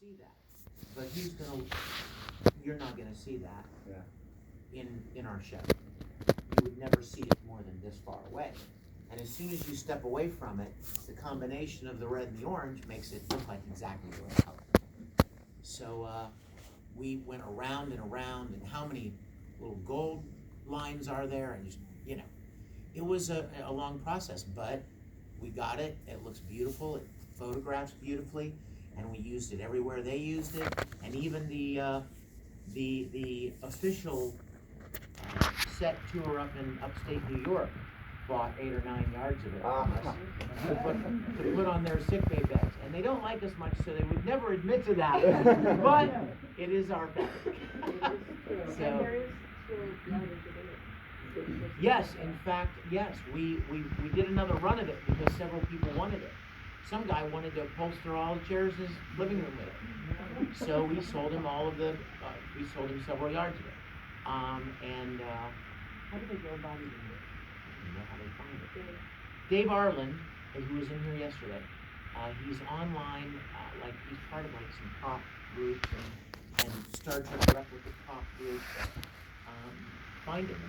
see that. But you're not gonna see that in our show. You would never see it more than this far away. And as soon as you step away from it, the combination of the red and the orange makes it look like exactly the right color. So we went around and around, and how many little gold lines are there? And just, it was a long process, but we got it. It looks beautiful. It photographs beautifully, and we used it everywhere they used it, and even the official set tour up in upstate New York bought 8 or 9 yards of it from us to put on their sick bay beds. And they don't like us much, so they would never admit to that. But it is our fabric. So, and there is still yardage of it. Yes, in fact, yes. We did another run of it because several people wanted it. Some guy wanted to upholster all the chairs in his living room with it. So we sold him we sold him several yards of it. How do they go about it? I don't know how they find it. Dave Arlen, who was in here yesterday, he's online, he's part of some prop groups and Star Trek replica prop groups. Find him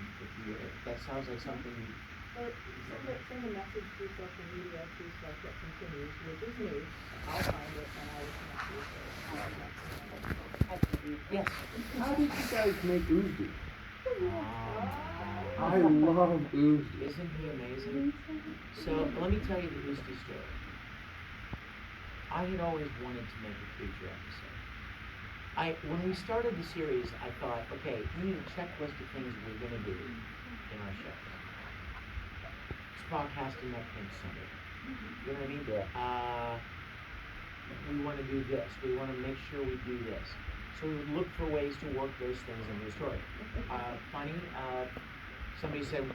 if that sounds like something you... Send a message through social media to Stuff That Continues, which is me. I'll find it and I will connect you. Yes. How did you guys make Uzi? I love Uzi. Isn't he amazing? So let me tell you the Uzi story. I had always wanted to make a creature episode. When we started the series, I thought, okay, we need a checklist of things we're going to do in our show. Spock has to met Pink Sunday. You know what I mean? Yeah. We want to do this. We want to make sure we do this. So we would look for ways to work those things into the story. Somebody said,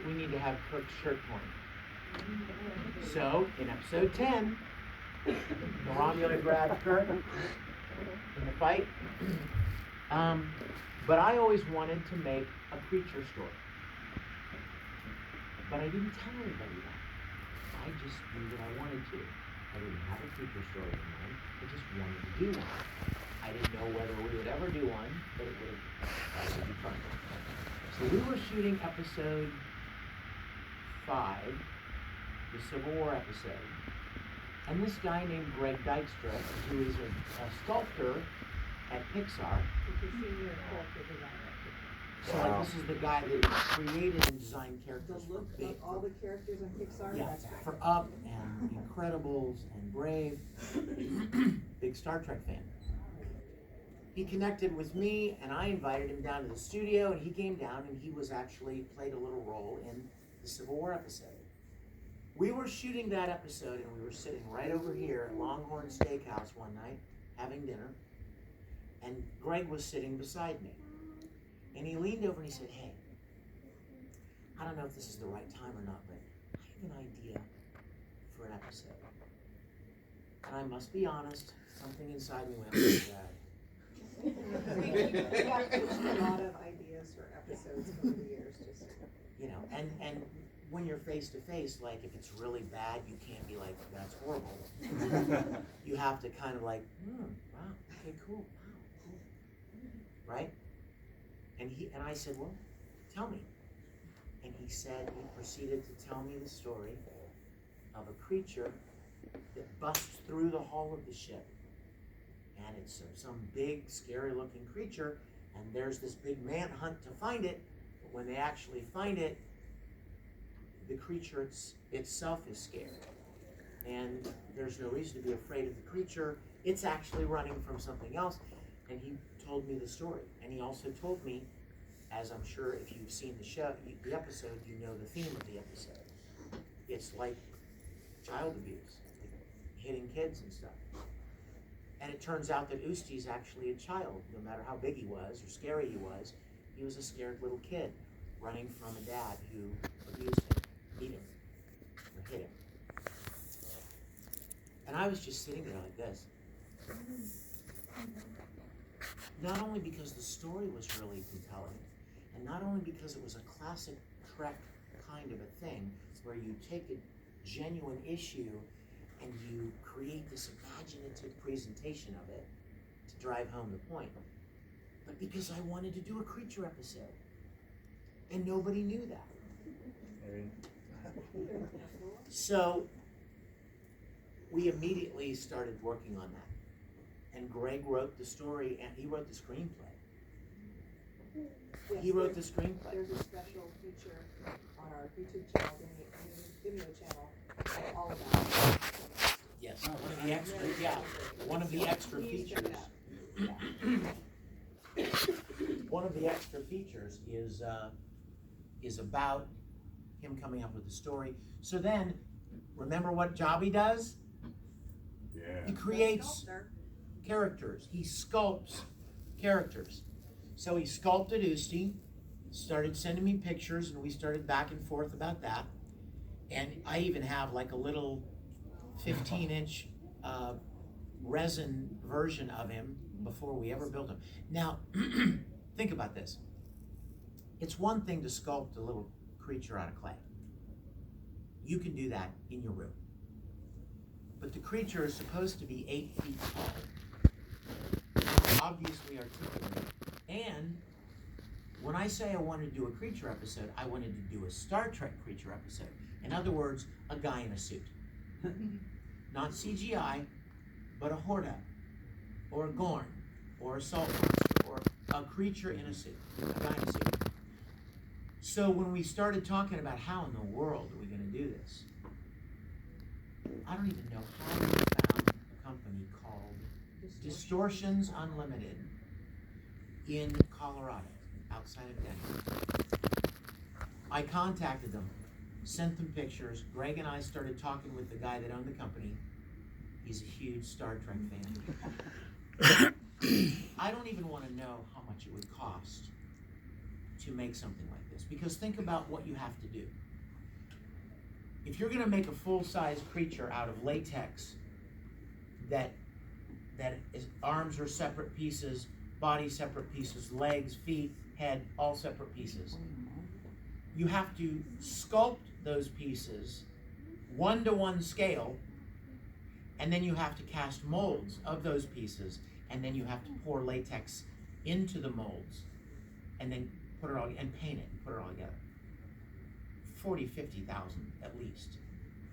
we need to have Kirk's shirt torn. So, in episode 10, the Romulan grabs Kirk in the fight. But I always wanted to make a creature story. But I didn't tell anybody that. I just knew that I wanted to. I didn't have a creature story in mind. I just wanted to do one. I didn't know whether we would ever do one, but it would be fun. So we were shooting episode 5, the Civil War episode. And this guy named Greg Dykstra, who is a sculptor at Pixar. He's a senior character designer. So this is the guy that created and designed characters The look of all the characters in Pixar? Yeah, That's right. for Up and Incredibles and Brave. Big Star Trek fan. He connected with me and I invited him down to the studio and he came down and he was actually played a little role in the Civil War episode. We were shooting that episode and we were sitting right over here at Longhorn Steakhouse one night having dinner, and Greg was sitting beside me. And he leaned over and he said, hey, I don't know if this is the right time or not, but I have an idea for an episode. And I must be honest, something inside me went, oh, God. We have pitched a lot of ideas for episodes over the years, just. And when you're face to face, like if it's really bad, you can't be like, that's horrible. You have to kind of like, wow, okay, cool, wow, cool. Right? And I said, well, tell me. And he proceeded to tell me the story of a creature that busts through the hull of the ship. And it's some big, scary-looking creature, and there's this big manhunt to find it, but when they actually find it, the creature itself is scared. And there's no reason to be afraid of the creature. It's actually running from something else. And he told me the story. And he also told me, as I'm sure if you've seen the episode, you know the theme of the episode. It's like child abuse, like hitting kids and stuff. And it turns out that Usti's actually a child. No matter how big he was or scary he was a scared little kid running from a dad who abused him, beat him, or hit him. And I was just sitting there like this. Not only because the story was really compelling, and not only because it was a classic Trek kind of a thing, where you take a genuine issue and you create this imaginative presentation of it to drive home the point. But because I wanted to do a creature episode, and nobody knew that. So we immediately started working on that. And Greg wrote the story, and he wrote the screenplay. Yes, He wrote the screenplay. There's a special feature on our YouTube channel, Vimeo channel, all about it. Yes, one of the extra, yeah, one of the extra Please check features. it out. Yeah. One of the extra features is about him coming up with the story. So then, remember what job he does? Yeah. He creates characters. He sculpts characters. So he sculpted Usti, started sending me pictures, and we started back and forth about that. And I even have like a little 15-inch resin version of him before we ever built him. Now, think about this. It's one thing to sculpt a little creature out of clay. You can do that in your room. But the creature is supposed to be 8 feet tall, obviously articulate. And when I say I wanted to do a creature episode, I wanted to do a Star Trek creature episode. In other words, a guy in a suit. Not CGI, but a Horda, or a Gorn, or a Salt Monster, or a creature in a suit, a guy in a suit. So when we started talking about how in the world are we going to do this, I don't even know how we found a company called Distortions Unlimited in Colorado, outside of Denver. I contacted them, sent them pictures. Greg and I started talking with the guy that owned the company. He's a huge Star Trek fan. I don't even want to know how much it would cost to make something like this, because think about what you have to do. If you're going to make a full-size creature out of latex that is, arms are separate pieces, body separate pieces, legs, feet, head, all separate pieces, you have to sculpt those pieces 1-to-1 scale, and then you have to cast molds of those pieces, and then you have to pour latex into the molds, and then put it all and paint it and put it all together. 40, 50,000 at least,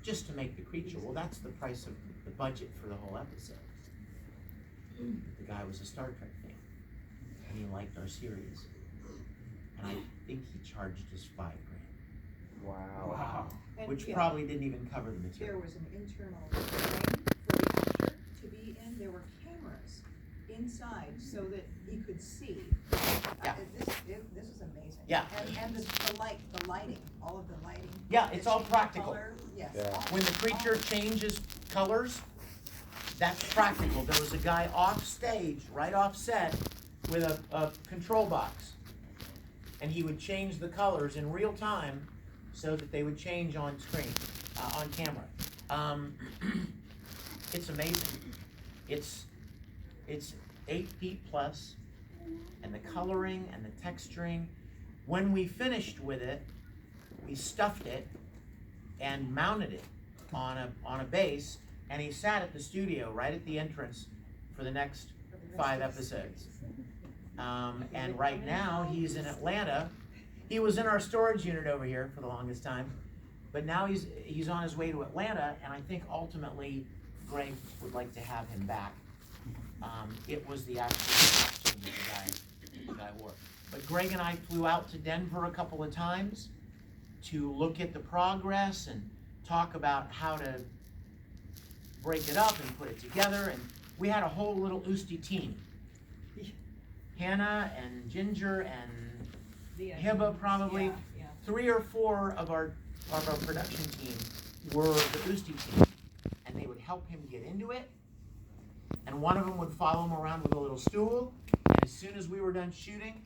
just to make the creature. Well, that's the price of the budget for the whole episode. The guy was a Star Trek fan, and he liked our series, and I think he charged us $5,000. Wow. And Which yeah, probably didn't even cover the there material. was an internal frame for the actor to be in. There were cameras inside so that he could see. Yeah. This is amazing. Yeah. And the lighting, all of the lighting. Yeah, it's all the practical. color, yes. Yeah. When the creature changes colors, that's practical. There was a guy off stage, right off set, with a control box. And he would change the colors in real time so that they would change on screen, on camera. It's amazing. It's 8 feet plus, and the coloring and the texturing. When we finished with it, we stuffed it and mounted it on a base, and he sat at the studio right at the entrance for the next 5 episodes. And right now he's in Atlanta. He was in our storage unit over here for the longest time, but now he's on his way to Atlanta, and I think ultimately Greg would like to have him back. It was the actual costume that the guy wore. But Greg and I flew out to Denver a couple of times to look at the progress and talk about how to break it up and put it together. And we had a whole little Usti team. Hannah and Ginger and Hiba probably. Yeah. 3 or 4 of our production team were the Usti team. And they would help him get into it. And one of them would follow him around with a little stool. And as soon as we were done shooting,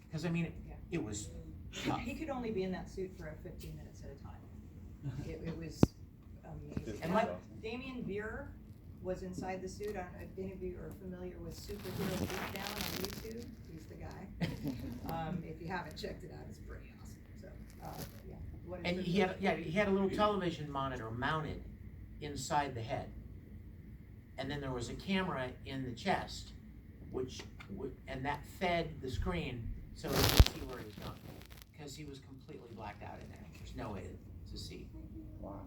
because I mean, it was tough. He could only be in that suit for 15 minutes at a time. It was amazing. And like Damien Beer was inside the suit. I don't know if any of you are familiar with Superhero Deep Down on YouTube. He's the guy. If you haven't checked it out, it's pretty awesome. So, yeah. And he had a little television monitor mounted inside the head. And then there was a camera in the chest, and that fed the screen so we could see where he was going. Because he was completely blacked out in there. There's no way to see. Wow.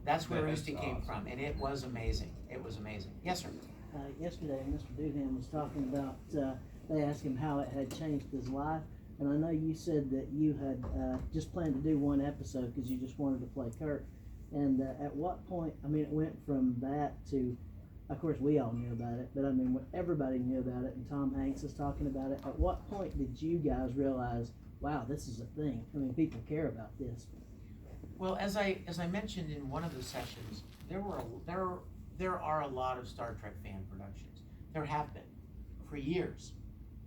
That's where That's Roosty came awesome. from, and it was amazing. It was amazing. Yes, sir. Yesterday, Mr. Doohan was talking about, they asked him how it had changed his life, and I know you said that you had just planned to do one episode because you just wanted to play Kurt. And at what point, I mean, it went from that to, of course, we all knew about it, but I mean, when everybody knew about it, and Tom Hanks is talking about it. At what point did you guys realize, wow, this is a thing? I mean, people care about this. Well, as I mentioned in one of the sessions, there are a lot of Star Trek fan productions. There have been for years,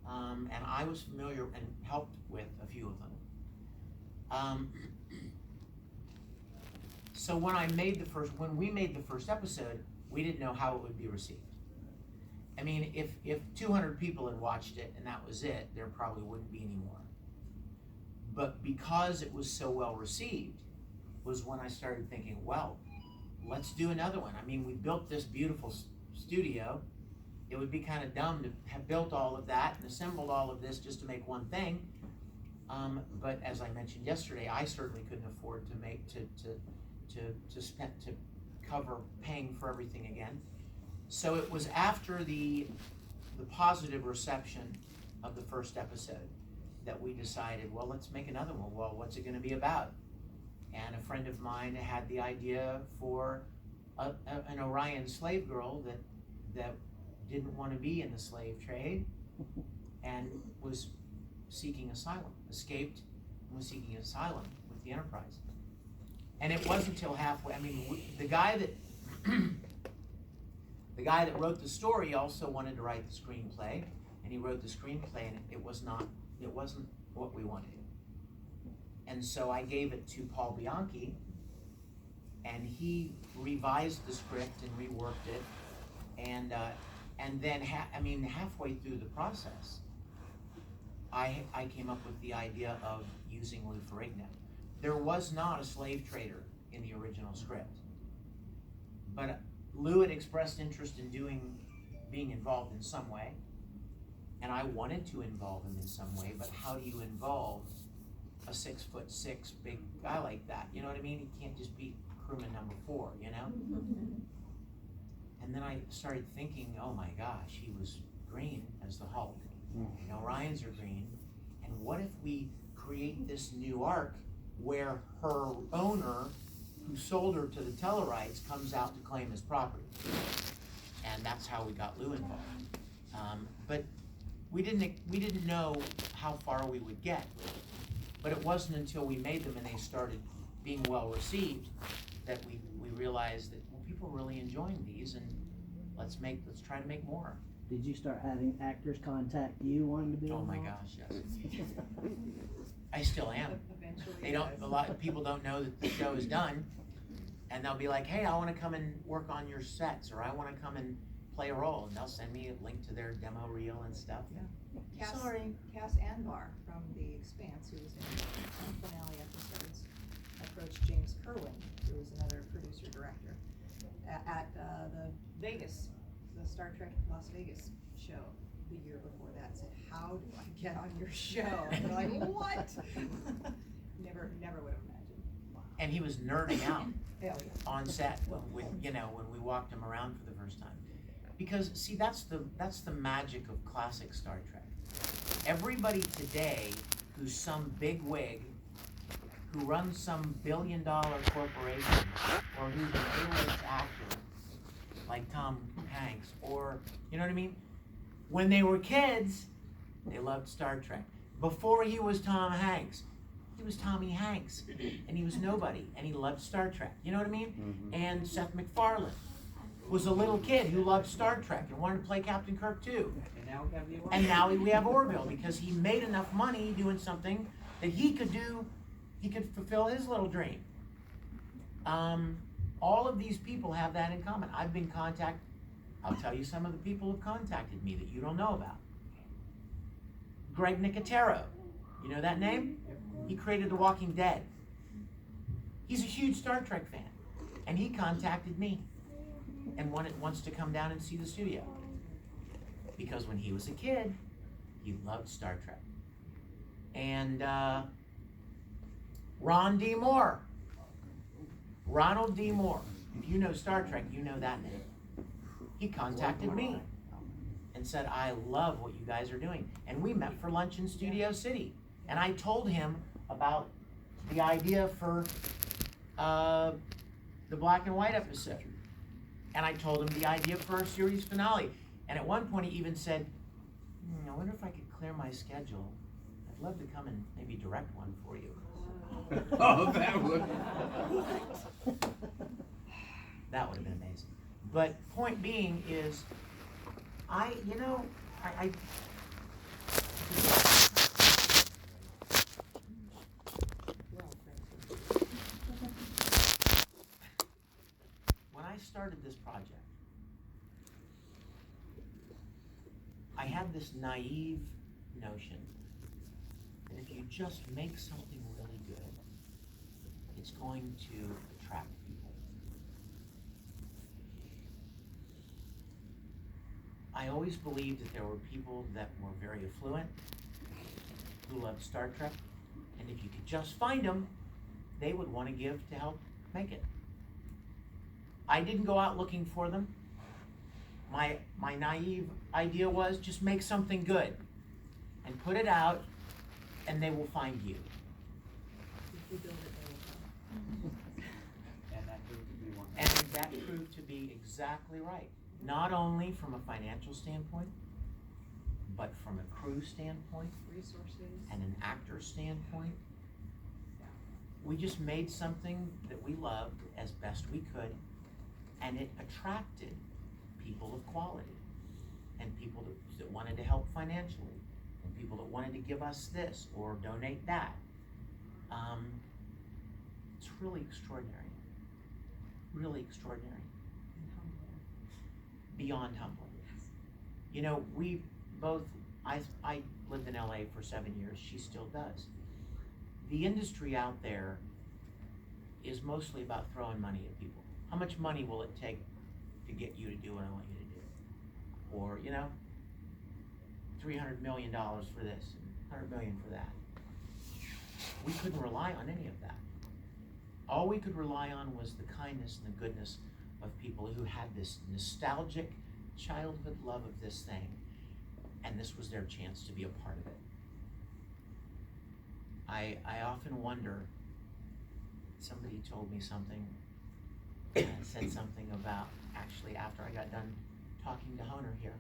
and I was familiar and helped with a few of them. So when we made the first episode, we didn't know how it would be received. I mean, if 200 people had watched it and that was it, there probably wouldn't be any more. But because it was so well received, was when I started thinking, well, let's do another one. I mean, we built this beautiful studio. It would be kind of dumb to have built all of that and assembled all of this just to make one thing. But as I mentioned yesterday, I certainly couldn't afford to cover paying for everything again. So it was after the positive reception of the first episode that we decided, well, let's make another one. Well, what's it going to be about? And a friend of mine had the idea for an Orion slave girl that didn't want to be in the slave trade and was seeking asylum, escaped and was seeking asylum with the Enterprise. And it wasn't until halfway, I mean, the guy that wrote the story also wanted to write the screenplay, and he wrote the screenplay, and it wasn't what we wanted. And so I gave it to Paul Bianchi, and he revised the script and reworked it, and then halfway through the process, I came up with the idea of using Lou Ferrigno. There was not a slave trader in the original script, but Lou had expressed interest in being involved in some way, and I wanted to involve him in some way. But how do you involve a 6'6" big guy like that? You know what I mean? He can't just be crewman number 4, you know? And then I started thinking, oh my gosh, he was green as the Hulk. And Orions are green. And what if we create this new arc where her owner, who sold her to the Tellarites, comes out to claim his property? And that's how we got Lou involved. But we didn't know how far we would get. But it wasn't until we made them and they started being well received that we realized that, well, people are really enjoying these, and let's try to make more. Did you start having actors contact you wanting to be Oh involved? my gosh, yes. I still am. Eventually, A lot of people don't know that the show is done, and they'll be like, hey, I want to come and work on your sets, or I want to come and play a role, and they'll send me a link to their demo reel and stuff. Yeah. Sorry. Cass Anbar from The Expanse, who was in the finale episodes, approached James Kerwin, who was another producer-director, at the Star Trek Las Vegas show the year before that, said, how do I get on your show? And they're like, what? Never would have imagined. And he was nerding out Hell yeah. on set when we walked him around for the first time. Because see, that's the magic of classic Star Trek. Everybody today who's some big wig, who runs some billion-dollar corporation, or who's an A-list actor like Tom Hanks, or you know what I mean? When they were kids, they loved Star Trek. Before he was Tom Hanks, he was Tommy Hanks, and he was nobody, and he loved Star Trek. You know what I mean? Mm-hmm. And Seth MacFarlane was a little kid who loved Star Trek and wanted to play Captain Kirk too. And now we have Orville because he made enough money doing something that he could do. He could fulfill his little dream. All of these people have that in common. I've been contacted. I'll tell you some of the people who have contacted me that you don't know about. Greg Nicotero. You know that name? He created The Walking Dead. He's a huge Star Trek fan. And he contacted me and wants to come down and see the studio. Because when he was a kid, he loved Star Trek. And Ronald D. Moore, if you know Star Trek, you know that name. He contacted me and said, I love what you guys are doing. And we met for lunch in Studio City. And I told him about the idea for the black and white episode. And I told him the idea for our series finale. And at one point he even said, I wonder if I could clear my schedule. I'd love to come and maybe direct one for you. Oh, that would. That would have been amazing. But point being is, I when I started this project, I had this naive notion that if you just make something really good, it's going to attract people. I always believed that there were people that were very affluent, who loved Star Trek, and if you could just find them, they would want to give to help make it. I didn't go out looking for them. My naive idea was just make something good and put it out, and they will find you. If you build it, they will come. And that proved to be one. And that proved to be exactly right. Not only from a financial standpoint, but from a crew standpoint Resources. and an actor standpoint. We just made something that we loved as best we could, and it attracted people of quality, and people that wanted to help financially, and people that wanted to give us this or donate that. It's really extraordinary. Really extraordinary. And humbling. Beyond humbling. You know, we both, I lived in LA for 7 years, she still does. The industry out there is mostly about throwing money at people. How much money will it take to get you to do what I want you to do? Or, you know, $300 million for this, and $100 million for that. We couldn't rely on any of that. All we could rely on was the kindness and the goodness of people who had this nostalgic childhood love of this thing, and this was their chance to be a part of it. I often wonder, somebody told me something, said something about, actually after I got done talking to Honer here,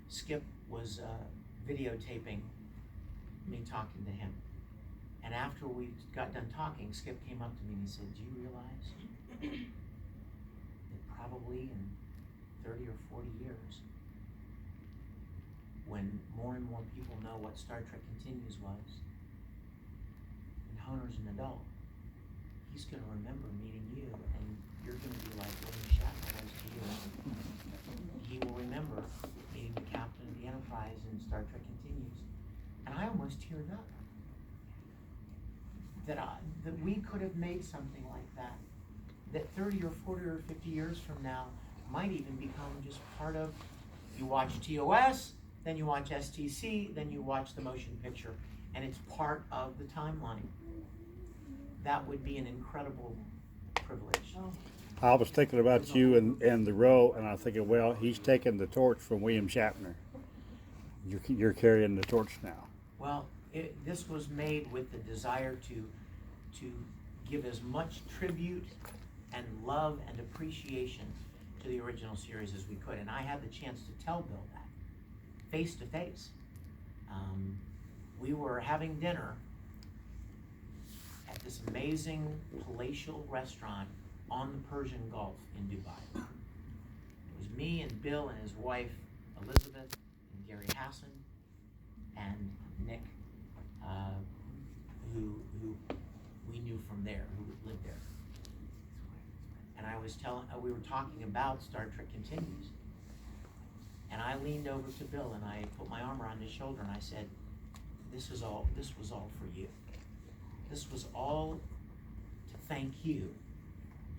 Skip was videotaping me talking to him. And after we got done talking, Skip came up to me and he said, do you realize that probably in 30 or 40 years, when more and more people know what Star Trek Continues was, and Honor's an adult, he's going to remember meeting you, and you're going to be like William Shatner was to you. He will remember meeting the captain of the Enterprise in Star Trek Continues. And I almost teared up. That we could have made something like that. That 30 or 40 or 50 years from now might even become just part of, you watch TOS, then you watch STC, then you watch the motion picture, and it's part of the timeline. That would be an incredible privilege. Oh, I was thinking about you and the role, and I was thinking, well, he's taking the torch from William Shatner. You're carrying the torch now. Well, this was made with the desire to give as much tribute and love and appreciation to the original series as we could. And I had the chance to tell Bill that, face to face. We were having dinner at this amazing palatial restaurant on the Persian Gulf in Dubai. It was me and Bill and his wife, Elizabeth, and Gary Hassan, and Nick, who we knew from there, who lived there. And we were talking about Star Trek Continues. And I leaned over to Bill and I put my arm around his shoulder and I said, this was all for you. This was all thank you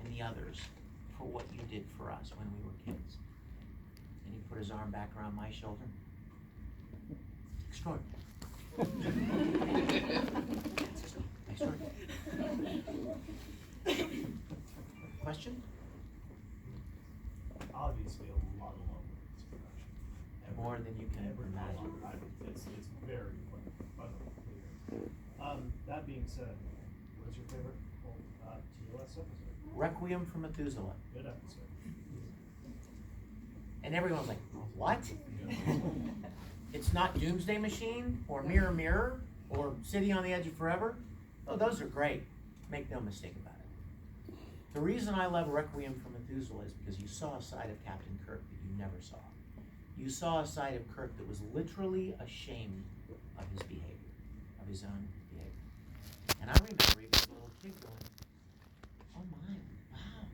and the others for what you did for us when we were kids. And he put his arm back around my shoulder. Extraordinary. Extraordinary. Question? Obviously, a lot of love with this production. More than you can ever imagine. It's very clear. That being said, what's your favorite TOS episode? Requiem for Methuselah. Good episode. And everyone was like, what? It's not Doomsday Machine or Mirror Mirror or City on the Edge of Forever. Oh, those are great. Make no mistake about it. The reason I love Requiem for Methuselah is because you saw a side of Captain Kirk that you never saw. You saw a side of Kirk that was literally ashamed of his behavior, of his own behavior. And I remember even as a little kid going, oh my, wow,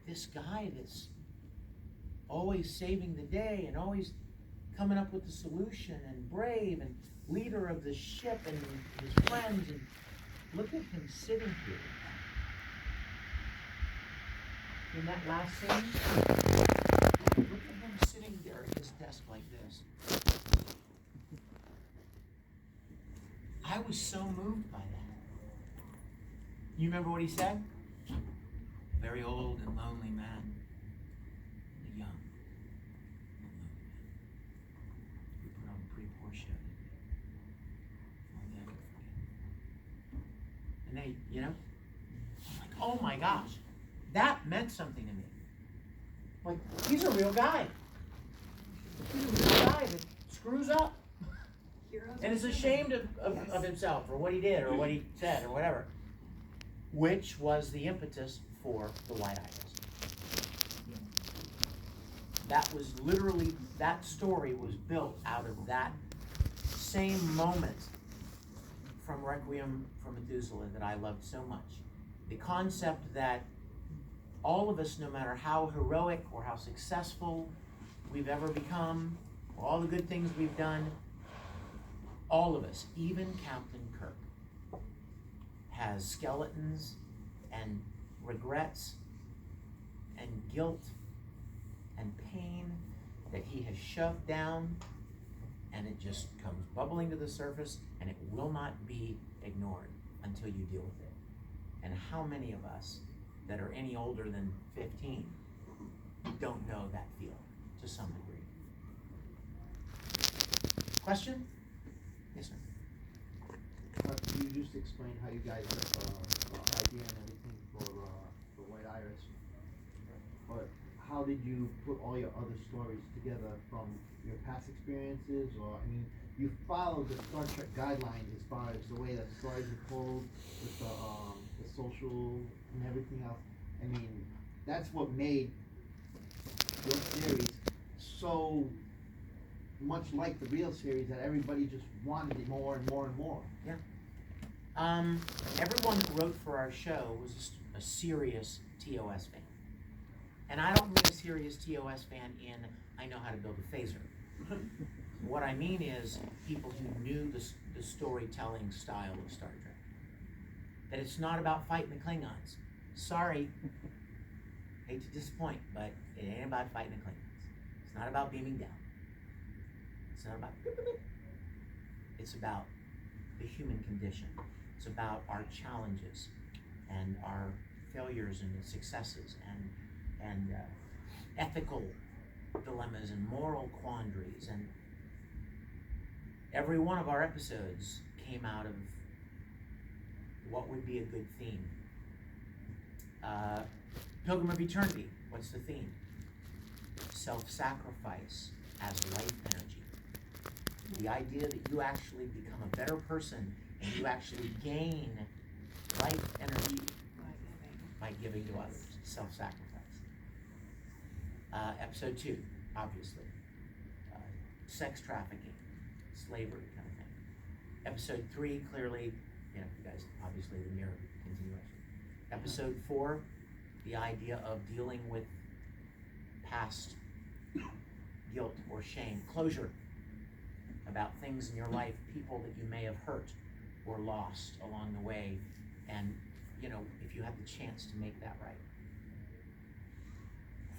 this guy that's always saving the day and always coming up with the solution and brave and leader of the ship and his friends, and look at him sitting here. In that last scene, look at him sitting there at his desk like this. I was so moved by that. You remember what he said? A very old and lonely man. A young and lonely man. We put on a pretty poor show, didn't we? I'll never forget. And they, you know, I'm like, oh my gosh, that meant something to me. Like, he's a real guy. He's a real guy that screws up. And is ashamed of himself or what he did or what he said or whatever. Which was the impetus for the White Iris. That was literally, that story was built out of that same moment from Requiem for Methuselah that I loved so much. The concept that all of us, no matter how heroic or how successful we've ever become, or all the good things we've done, all of us, even Captain Kirk, has skeletons and regrets and guilt and pain that he has shoved down, and it just comes bubbling to the surface, and it will not be ignored until you deal with it. And how many of us that are any older than 15 don't know that feeling to some degree? Question? Yes, sir. Can you just explain how you guys got the idea and everything for White Iris? Or how did you put all your other stories together from your past experiences? Or, I mean, you followed the Star Trek guidelines as far as the way that stories are told, with the social and everything else. I mean, that's what made your series so much like the real series that everybody just wanted it more and more and more. Yeah. Everyone who wrote for our show was a serious TOS fan. And I don't mean a serious TOS fan in, I know how to build a phaser. What I mean is people who knew the storytelling style of Star Trek. That it's not about fighting the Klingons. Sorry, hate to disappoint, but it ain't about fighting the Klingons. It's not about beaming down. It's not about boop, boop, boop. It's about the human condition. It's about our challenges and our failures and successes and ethical dilemmas and moral quandaries. And every one of our episodes came out of what would be a good theme. Pilgrim of Eternity, what's the theme? Self-sacrifice as life energy. The idea that you actually become a better person and you actually gain life energy by giving to others. Self-sacrifice. Episode 2, obviously. Sex trafficking, slavery kind of thing. Episode 3, clearly, you guys, obviously the mirror continuation. Episode 4, the idea of dealing with past guilt or shame, closure about things in your life, people that you may have hurt or lost along the way, and if you had the chance to make that right.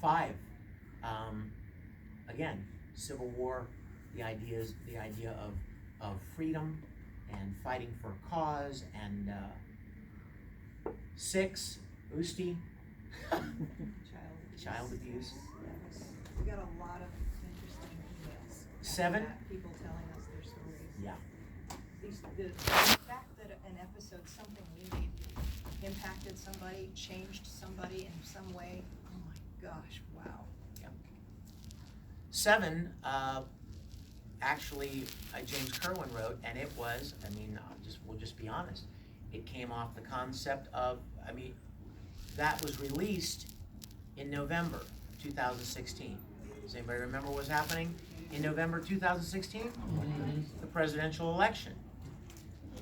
5, again, Civil War, the idea of freedom and fighting for a cause, and 6, Usti, child abuse. We got a lot of interesting emails. after 7. that, people telling us their stories. Yeah. The fact that an episode, something we made, impacted somebody, changed somebody in some way, oh my gosh, wow. 7, actually, James Kerwin wrote, and it was, we'll just be honest, it came off the concept of, that was released in November 2016. Does anybody remember what was happening in November 2016? The presidential election.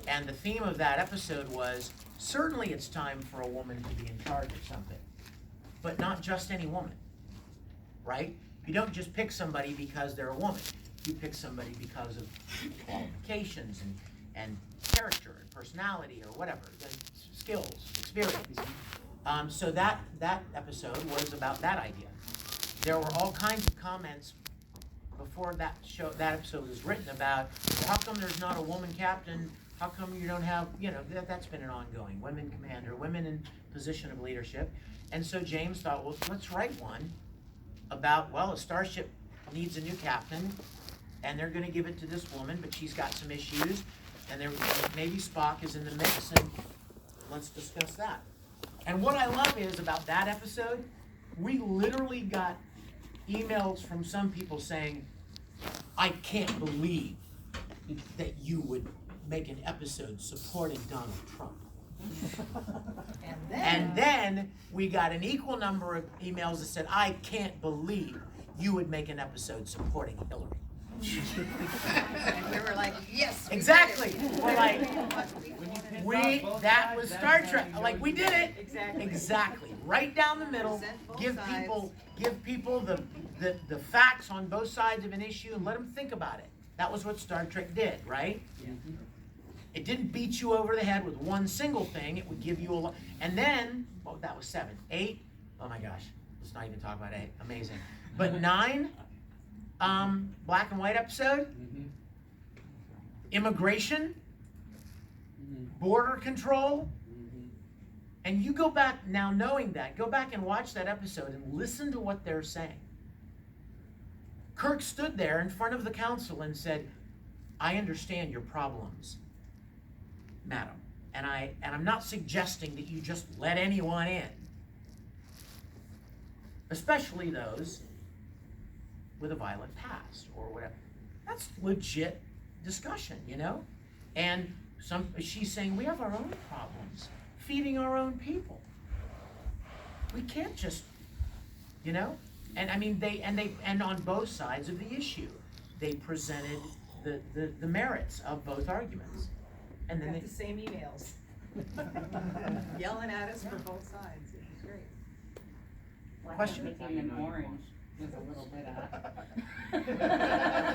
And the theme of that episode was, certainly it's time for a woman to be in charge of something, but not just any woman, right? You don't just pick somebody because they're a woman. You pick somebody because of qualifications and character and personality or whatever, skills, experience. So that episode was about that idea. There were all kinds of comments before that episode was written about, how come there's not a woman captain? How come you don't have, that's been an ongoing, women commander, women in position of leadership. And so James thought, well, let's write one about, a starship needs a new captain, and they're going to give it to this woman, but she's got some issues, and maybe Spock is in the mix, and let's discuss that. And what I love is about that episode, we literally got emails from some people saying, I can't believe that you would make an episode supporting Donald Trump. And then we got an equal number of emails that said, I can't believe you would make an episode supporting Hillary. And we were like, yes. Exactly. We're like, that was Star Trek. Like, we did it. Exactly. Right down the middle. Give people the facts on both sides of an issue and let them think about it. That was what Star Trek did, right? It didn't beat you over the head with one single thing. It would give you a lot. And then, that was 7. 8, oh my gosh. Let's not even talk about 8. Amazing. But 9, black and white episode. Immigration. Border control. And you go back, now knowing that, go back and watch that episode and listen to what they're saying. Kirk stood there in front of the council and said, I understand your problems, madam. And I'm not suggesting that you just let anyone in. Especially those with a violent past or whatever. That's legit discussion, And she's saying we have our own problems, feeding our own people. We can't just, And on both sides of the issue, they presented the merits of both arguments. And then got the same emails. Yelling at us for both sides. It was great. Question? Became an orange was a little bit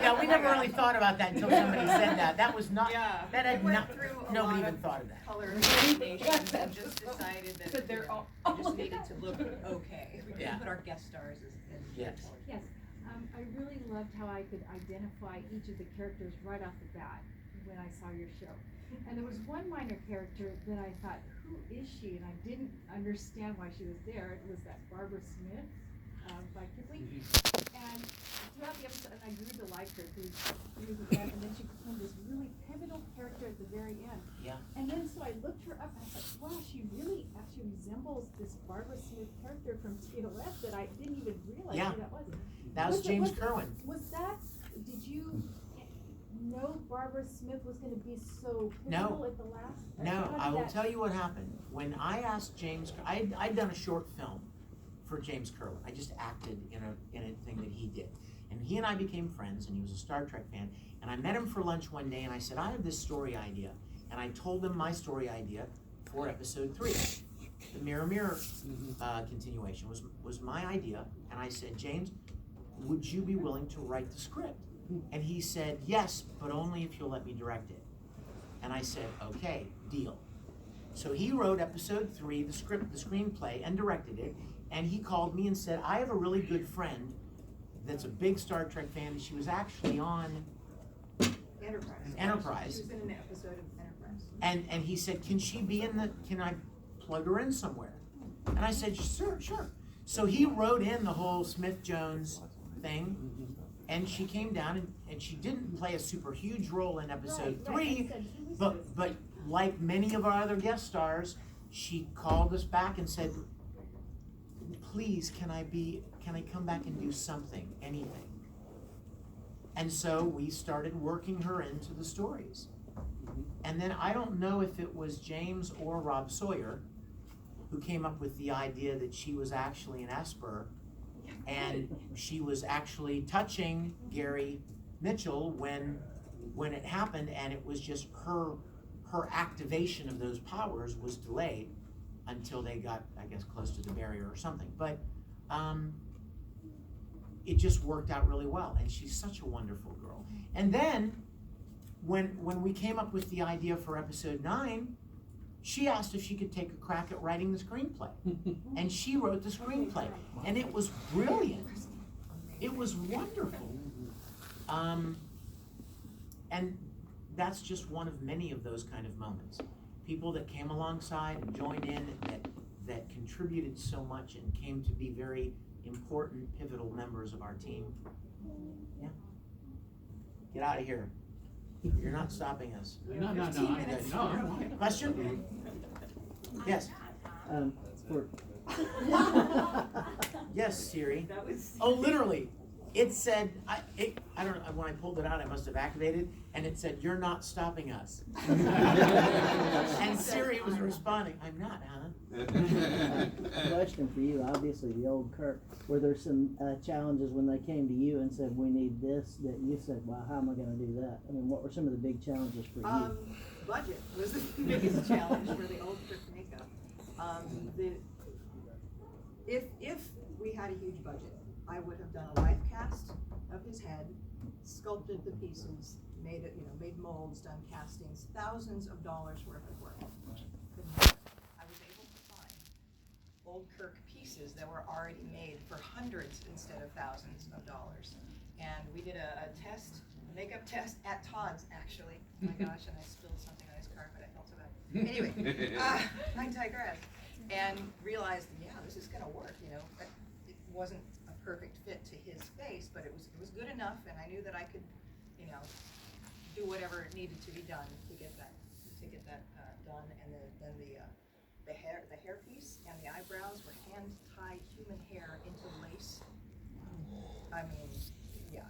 Yeah, we never really thought about that until somebody said that. That was not. Yeah, That had we went not. through a Nobody lot even of thought of that. color combinations and just decided that But they're it all- just needed to look okay. We Yeah. can put our guest stars as Yes. Yes, I really loved how I could identify each of the characters right off the bat when I saw your show. And there was one minor character that I thought, who is she? And I didn't understand why she was there. It was that Barbara Smith by Kipley. And throughout the episode, and I grew to like her through the end, and then she became this really pivotal character at the very end. Yeah. And then so I looked her up and I thought, wow, she really actually resembles this Barbara Smith character from TOS that I didn't even realize Yeah. who that was. That was James Kerwin. Did you know Barbara Smith was going to be so No. pivotal at the last? No, I will tell you what happened. When I asked James, I'd done a short film for James Kerwin. I just acted in a thing that he did. And he and I became friends, and he was a Star Trek fan. And I met him for lunch one day, and I said, I have this story idea. And I told him my story idea for episode 3. The Mirror Mirror continuation was my idea. And I said, James, would you be willing to write the script? And he said, yes, but only if you'll let me direct it. And I said, okay, deal. So he wrote episode 3, the script, the screenplay, and directed it. And he called me and said, I have a really good friend that's a big Star Trek fan, and she was actually on Enterprise. She was in an episode of Enterprise. And he said, can I plug her in somewhere? And I said, sure. So he wrote in the whole Smith-Jones thing, and she came down, and she didn't play a super huge role in episode 3, but like many of our other guest stars, she called us back and said, please, can I come back and do something, anything? And so we started working her into the stories. And then I don't know if it was James or Rob Sawyer who came up with the idea that she was actually an Esper, and she was actually touching Gary Mitchell when it happened, and it was just her activation of those powers was delayed until they got, I guess, close to the barrier or something. But it just worked out really well, and she's such a wonderful girl. And then when we came up with the idea for episode 9, she asked if she could take a crack at writing the screenplay. And she wrote the screenplay. And it was brilliant. It was wonderful. And that's just one of many of those kind of moments. People that came alongside and joined in, that contributed so much and came to be very important, pivotal members of our team. Yeah. Get out of here. You're not stopping us. No. Question? Yes. For Yes, Siri. That was. Oh, literally. It said, I don't know, when I pulled it out, I must have activated, and it said, you're not stopping us. And Siri was responding, I'm not, huh? Question for you, obviously the old Kirk, were there some challenges when they came to you and said, we need this, that you said, wow, how am I gonna do that? I mean, what were some of the big challenges for you? Budget was the biggest challenge for the old Kirk makeup. If we had a huge budget, I would have done a live cast of his head, sculpted the pieces, made molds, done castings, thousands of dollars worth of work. Couldn't do it. I was able to find old Kirk pieces that were already made for hundreds instead of thousands of dollars. And we did a makeup test at Todd's, actually. Oh my gosh, and I spilled something on his carpet, I felt so bad. Anyway, I digress. And realized, yeah, this is gonna work, but it wasn't a perfect fit to his face, but it was good enough, and I knew that I could, do whatever needed to be done to get that done. And then the hair piece and the eyebrows were hand tied human hair into lace. I mean, yeah,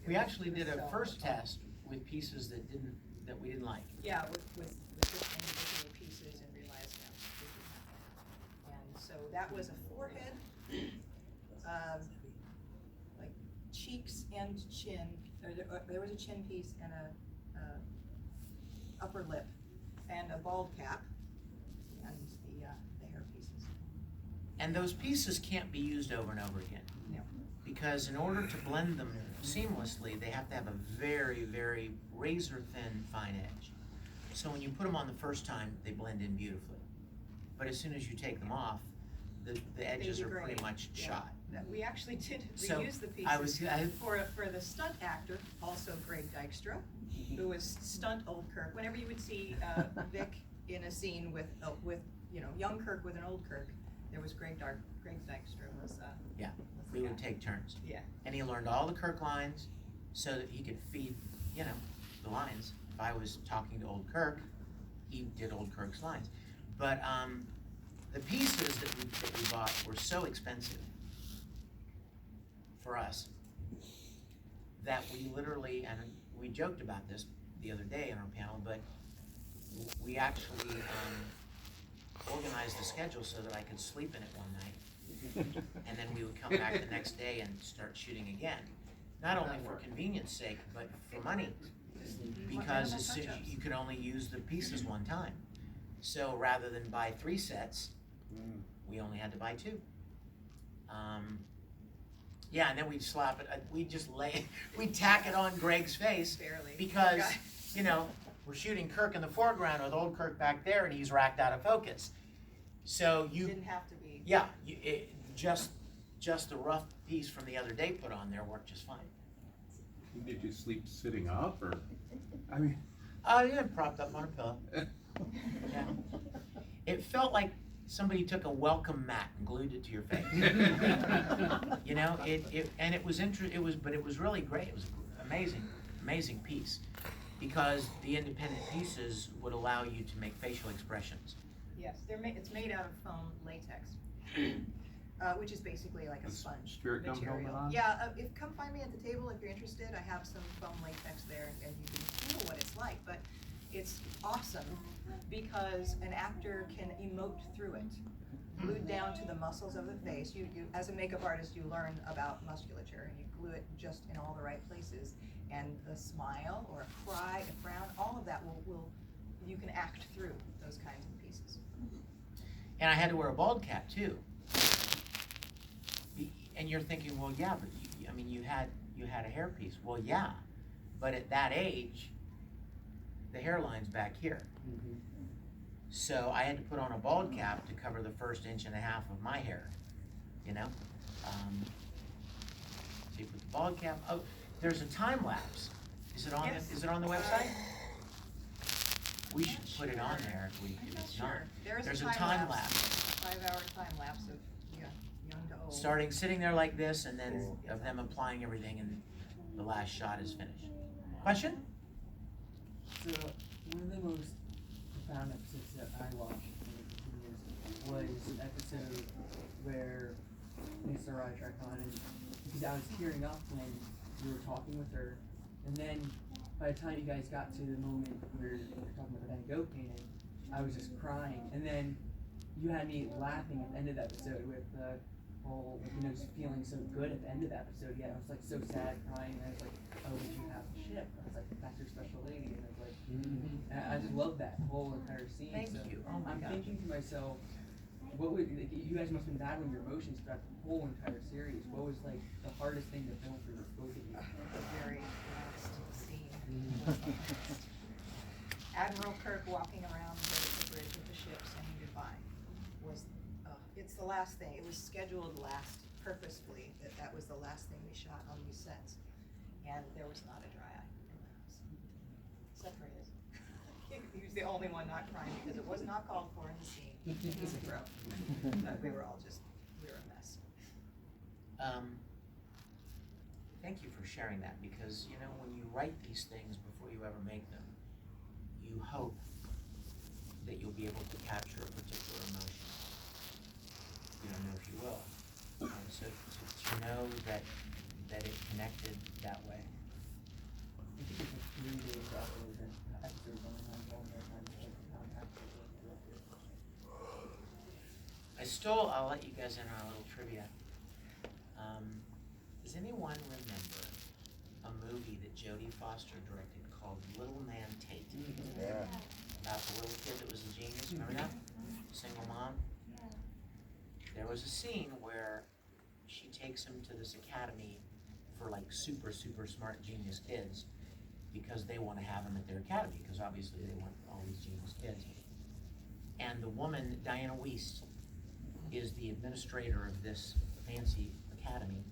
We actually did a first test with pieces that we didn't like. Yeah, with just individual pieces, and realized that this was not gonna. And so that was a forehead, like cheeks and chin. There was a chin piece and a upper lip, and a bald cap, and the hair pieces. And those pieces can't be used over and over again. No. Because in order to blend them seamlessly, they have to have a very, very razor thin, fine edge. So when you put them on the first time, they blend in beautifully. But as soon as you take them off, the edges are pretty much shot. We actually did So, reuse the pieces I- for the stunt actor, also Greg Dykstra, who was stunt old Kirk. Whenever you would see Vic in a scene with young Kirk with an old Kirk, there was Greg Dykstra was. Yeah, was the we would guy. take turns. Yeah. And he learned all the Kirk lines so that he could feed, the lines. If I was talking to old Kirk, he did old Kirk's lines. But the pieces that we bought were so expensive for us that we literally, and we joked about this the other day in our panel, but we actually organized the schedule so that I could sleep in it one night. And then we would come back the next day and start shooting again. Not only for convenience sake, but for money. Because you could only use the pieces one time. So rather than buy 3 sets, we only had to buy 2. Yeah, and then we'd slap it, we'd tack it on Greg's face. Barely. Because, we're shooting Kirk in the foreground with old Kirk back there, and he's racked out of focus. So you Didn't have to be. yeah, just the rough piece from the other day put on there worked just fine. Did you sleep sitting up, or, I mean? Oh yeah, propped up on a pillow. Yeah. It felt like somebody took a welcome mat and glued it to your face. You know, it was really great. It was an amazing piece, because the independent pieces would allow you to make facial expressions. Yes, it's made out of foam latex, which is basically like a A sponge spirit gum material. helmet on? Yeah, come find me at the table if you're interested. I have some foam latex there, and you can feel what it's like. But it's awesome because an actor can emote through it, glued down to the muscles of the face. You as a makeup artist, you learn about musculature, and you glue it just in all the right places. And the smile or a cry, a frown, all of that will you can act through those kinds of pieces. And I had to wear a bald cap too. And you're thinking, well, yeah, but you had a hairpiece. Well, yeah, but at that age, the hairline's back here. Mm-hmm. So I had to put on a bald cap to cover the first 1.5 inches of my hair. You know, so you put the bald cap. Oh, there's a time lapse. Is it on? Yes. Is it on the website? We should put it on there if it's not. There's a time lapse. 5-hour time lapse of young to old. Starting sitting there like this, and then of them applying everything, and the last shot is finished. Question? So, one of the most profound episodes that I watched in the was an episode where Mr. Rytrack on, and because I was tearing up when you were talking with her, and then by the time you guys got to the moment where you were talking about the Van Gogh painting, I was just crying, and then you had me laughing at the end of the episode with the whole, just feeling so good at the end of the episode. Yeah, I was like so sad, crying, and I was like, oh, did you have the ship? I was like, that's your special lady, and I was like, and I just love that whole entire scene. Thank so you. Oh my I'm gosh. thinking to myself, what would, like, you guys must have been battling your emotions throughout the whole entire series. What was like the hardest thing to film for both of you? The very last scene. Admiral Kirk walking around the bridge with the ship saying goodbye was, it's the last thing. It was scheduled last purposefully, that was the last thing we shot on these sets. And there was not a dry eye in the house. Except for his. He was the only one not crying because it was not called for in the scene. He's a bro. We were a mess. Thank you for sharing that, because when you write these things before you ever make them, you hope that you'll be able to capture a particular emotion. You don't know if you will. And so to know that it connected that way. I think it's like 3 days after the episode going on, I'll let you guys in on a little trivia. Does anyone remember a movie that Jodie Foster directed called Little Man Tate? Yeah. About the little kid that was a genius, remember that? Single mom? There was a scene where she takes him to this academy for like super smart genius kids, because they want to have him at their academy, because obviously they want all these genius kids. And the woman, Diana Wiest, is the administrator of this fancy academy,